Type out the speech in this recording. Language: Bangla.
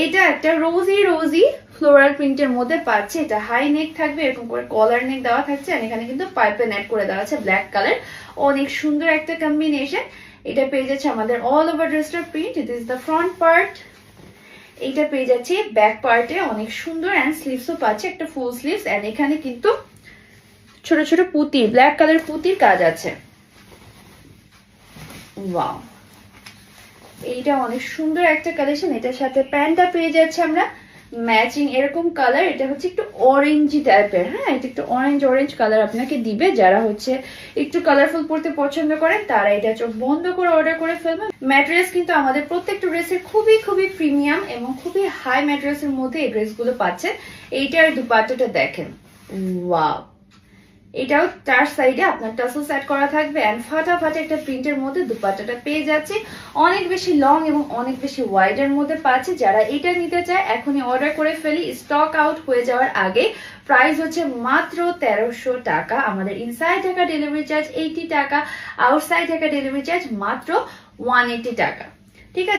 এটা একটা রোজি রোজি ফ্লোরাল প্রিন্টের মধ্যে পাচ্ছে। এটা হাই নেক থাকবে, এরকম করে কলার নেক দেওয়া থাকছে, আর এখানে কিন্তু পাইপে নেট করে দেওয়া আছে ব্ল্যাক কালার। অনেক সুন্দর একটা কম্বিনেশন। এটা পেয়ে যাচ্ছে আমাদের অল ওভার ড্রেসটার print. It is the front part. এইটা পেয়ে যাচ্ছে ব্যাক পার্টে অনেক সুন্দর, অ্যান্ড স্লিভসও পাচ্ছে একটা ফুল স্লিভস, অ্যান্ড এখানে কিন্তু ছোট ছোট পুঁতি, ব্ল্যাক কালার পুঁতির কাজ আছে। ওয়াও, এইটা অনেক সুন্দর একটা কালেকশন। এটার সাথে প্যান্টটা পেয়ে যাচ্ছে আমরা ম্যাচিং এরকম কালার। এটা হচ্ছে একটু অরেঞ্জি টাইপের, হ্যাঁ এটা একটু অরেঞ্জ কালার আপনাকে দিবে। যারা হচ্ছে একটু কালারফুল পড়তে পছন্দ করেন তারা এটা চোখ বন্ধ করে অর্ডার করে ফেলবেন। ম্যাটেরিয়ালস কিন্তু আমাদের প্রত্যেকটা ড্রেসের খুবই খুবই প্রিমিয়াম এবং খুবই হাই ম্যাটেরিয়ালসের মধ্যে এই ড্রেসগুলো পাচ্ছেন। এইটার দুপাট্টাটা দেখেন, ওয়াও, এটাও চার সাইডে আপনার টাসেল সেট করা থাকবে, এন্ড ফাটাফাটি একটা প্রিন্টের মধ্যে দুপাট্টাটা পেয়ে যাচ্ছে। অনেক বেশি লং এবং অনেক বেশি ওয়াইড এর মধ্যে পাচ্ছে। যারা এটা নিতে চায় এখনই অর্ডার করে ফেলি, স্টক আউট হয়ে যাওয়ার আগে। প্রাইস হচ্ছে মাত্র 1300 টাকা। আমাদের ইনসাইড ঢাকা ডেলিভারি চার্জ 80 টাকা, আউটসাইড ঢাকা ডেলিভারি চার্জ মাত্র 180 টাকা। ঠিক আছে।